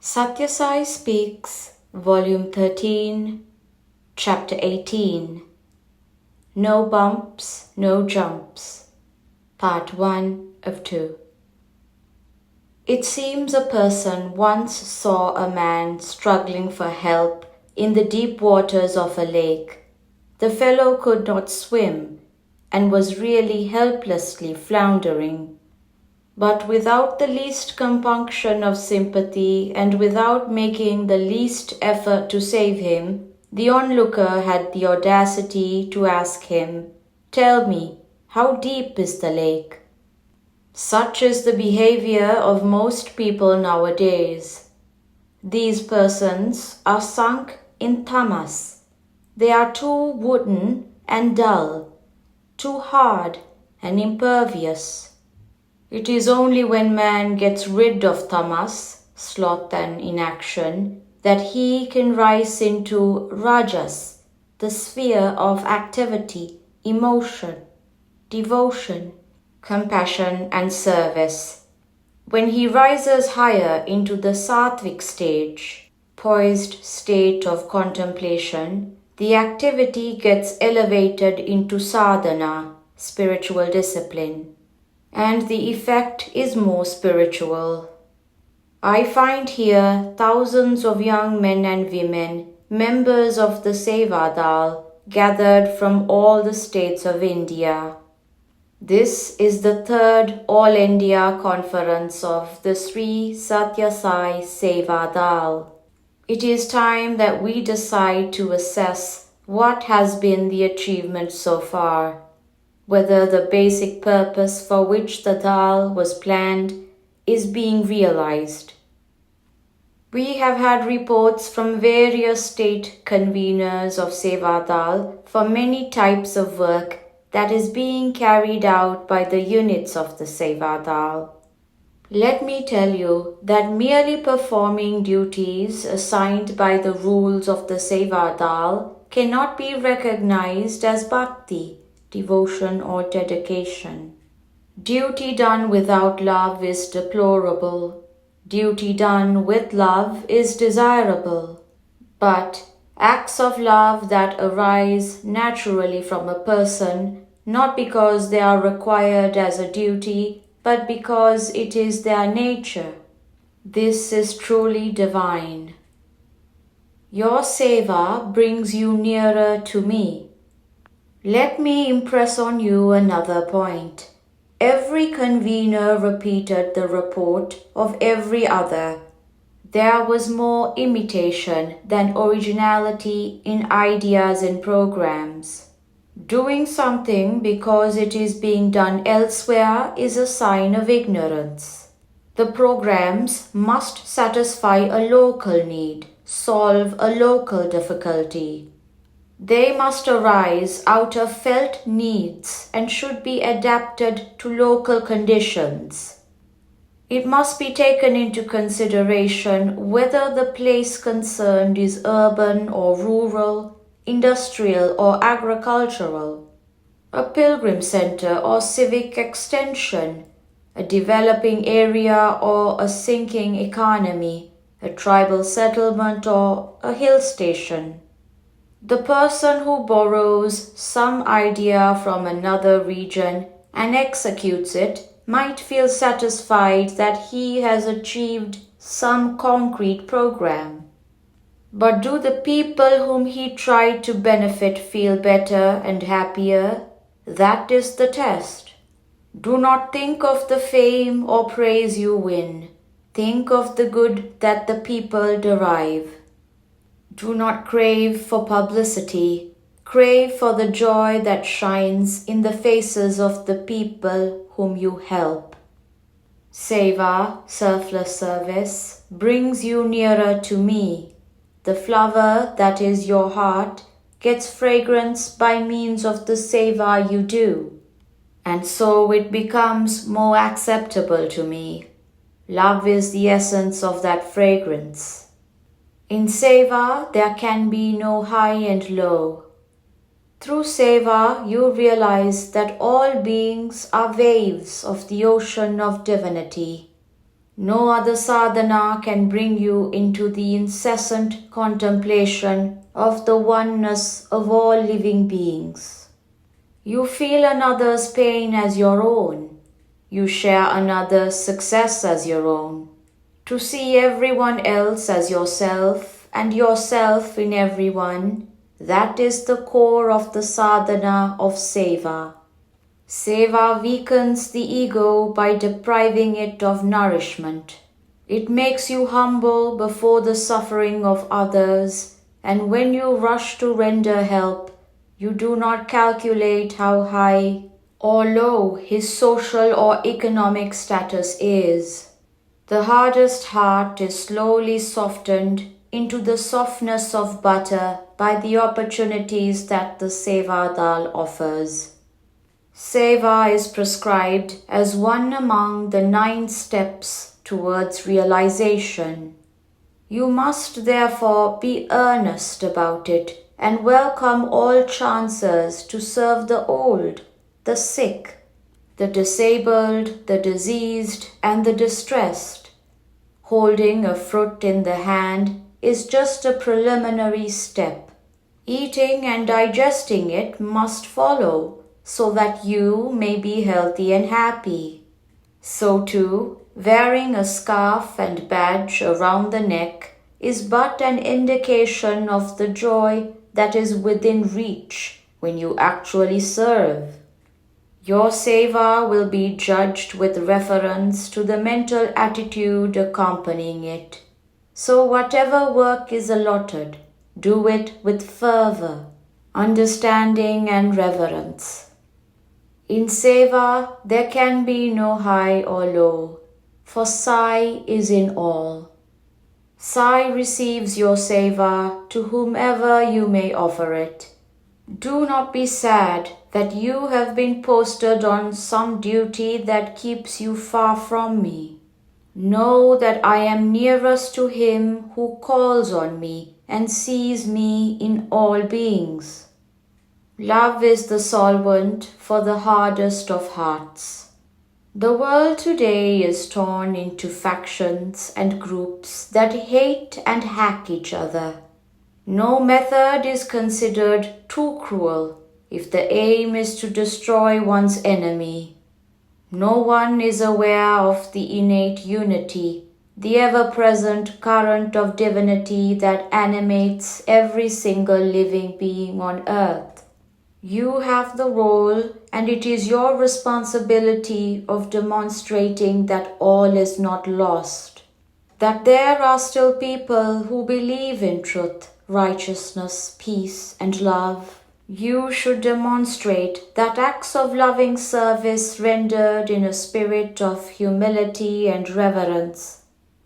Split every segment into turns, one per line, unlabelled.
Sathya Sai Speaks, Volume 13, Chapter 18. No Bumps, No Jumps, Part 1 of 2. It seems a person once saw a man struggling for help in the deep waters of a lake. The fellow could not swim and was really helplessly floundering. But without the least compunction of sympathy and without making the least effort to save him, the onlooker had the audacity to ask him, "Tell me, how deep is the lake?" Such is the behavior of most people nowadays. These persons are sunk in tamas. They are too wooden and dull, too hard and impervious. It is only when man gets rid of tamas, sloth and inaction, that he can rise into rajas, the sphere of activity, emotion, devotion, compassion and service. When he rises higher into the sattvic stage, poised state of contemplation, the activity gets elevated into sadhana, spiritual discipline, and the effect is more spiritual. I find here thousands of young men and women, members of the Seva Dal, gathered from all the states of India. This is the third All India Conference of the Sri Sathya Sai Seva Dal. It is time that we decide to assess what has been the achievement so far, whether the basic purpose for which the Dal was planned is being realized. We have had reports from various state conveners of Seva Dal for many types of work that is being carried out by the units of the Seva Dal. Let me tell you that merely performing duties assigned by the rules of the Seva Dal cannot be recognized as bhakti, devotion or dedication. Duty done without love is deplorable. Duty done with love is desirable. But acts of love that arise naturally from a person, not because they are required as a duty, but because it is their nature, this is truly divine. Your seva brings you nearer to me. Let me impress on you another point. Every convener repeated the report of every other. There was more imitation than originality in ideas and programs. Doing something because it is being done elsewhere is a sign of ignorance. The programs must satisfy a local need, solve a local difficulty. They must arise out of felt needs and should be adapted to local conditions. It must be taken into consideration whether the place concerned is urban or rural, industrial or agricultural, a pilgrim center or civic extension, a developing area or a sinking economy, a tribal settlement or a hill station. The person who borrows some idea from another region and executes it might feel satisfied that he has achieved some concrete program. But do the people whom he tried to benefit feel better and happier? That is the test. Do not think of the fame or praise you win. Think of the good that the people derive. Do not crave for publicity. Crave for the joy that shines in the faces of the people whom you help. Seva, selfless service, brings you nearer to me. The flower that is your heart gets fragrance by means of the seva you do, and so it becomes more acceptable to me. Love is the essence of that fragrance. In seva there can be no high and low. Through seva you realize that all beings are waves of the ocean of divinity. No other sadhana can bring you into the incessant contemplation of the oneness of all living beings. You feel another's pain as your own. You share another's success as your own. To see everyone else as yourself and yourself in everyone, that is the core of the sadhana of seva. Seva weakens the ego by depriving it of nourishment. It makes you humble before the suffering of others, and when you rush to render help, you do not calculate how high or low his social or economic status is. The hardest heart is slowly softened into the softness of butter by the opportunities that the Seva Dal offers. Seva is prescribed as one among the 9 steps towards realization. You must therefore be earnest about it and welcome all chances to serve the old, the sick, the disabled, the diseased, and the distressed. Holding a fruit in the hand is just a preliminary step. Eating and digesting it must follow, so that you may be healthy and happy. So too, wearing a scarf and badge around the neck is but an indication of the joy that is within reach when you actually serve. Your seva will be judged with reference to the mental attitude accompanying it. So whatever work is allotted, do it with fervor, understanding and reverence. In seva, there can be no high or low, for Sai is in all. Sai receives your seva to whomever you may offer it. Do not be sad that you have been posted on some duty that keeps you far from me. Know that I am nearest to him who calls on me and sees me in all beings. Love is the solvent for the hardest of hearts. The world today is torn into factions and groups that hate and hack each other. No method is considered too cruel if the aim is to destroy one's enemy. No one is aware of the innate unity, the ever-present current of divinity that animates every single living being on earth. You have the role, and it is your responsibility of demonstrating that all is not lost, that there are still people who believe in truth, righteousness, peace, and love. You should demonstrate that acts of loving service rendered in a spirit of humility and reverence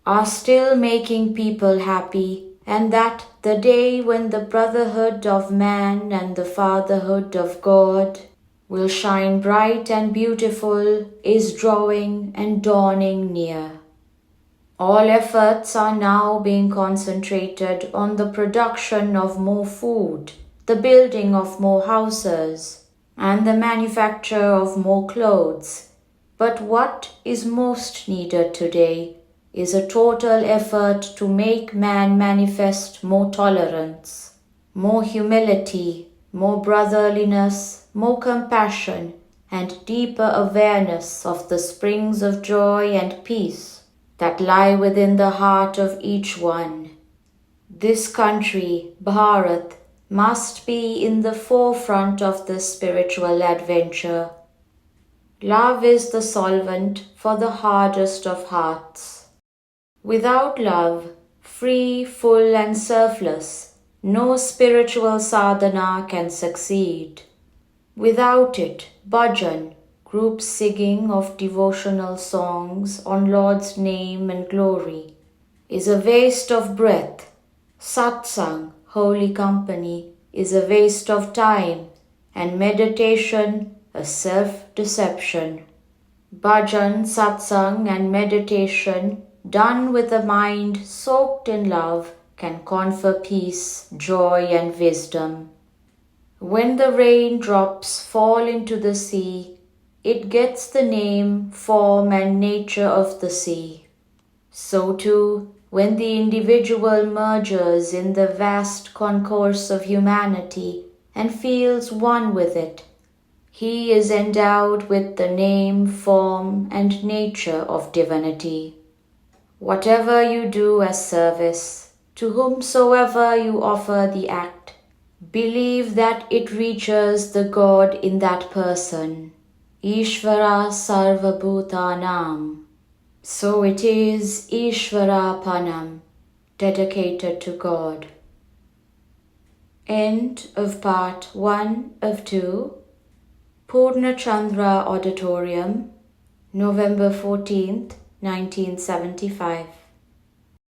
are still making people happy, and that the day when the brotherhood of man and the fatherhood of God will shine bright and beautiful is drawing and dawning near. All efforts are now being concentrated on the production of more food, the building of more houses, and the manufacture of more clothes. But what is most needed today is a total effort to make man manifest more tolerance, more humility, more brotherliness, more compassion, and deeper awareness of the springs of joy and peace that lie within the heart of each one. This country, Bharat, must be in the forefront of this spiritual adventure. Love is the solvent for the hardest of hearts. Without love, free, full and selfless, no spiritual sadhana can succeed. Without it, bhajan, group singing of devotional songs on Lord's name and glory, is a waste of breath. Satsang, holy company, is a waste of time, and meditation a self-deception. Bhajan, satsang and meditation done with a mind soaked in love can confer peace, joy and wisdom. When the raindrops fall into the sea, it gets the name, form and nature of the sea. So too, when the individual merges in the vast concourse of humanity and feels one with it, he is endowed with the name, form, and nature of divinity. Whatever you do as service, to whomsoever you offer the act, believe that it reaches the God in that person. Ishvara Sarvabhutanam. So it is Ishvarapanam, dedicated to God. End of part 1 of 2. Purna Chandra Auditorium, November 14th, 1975.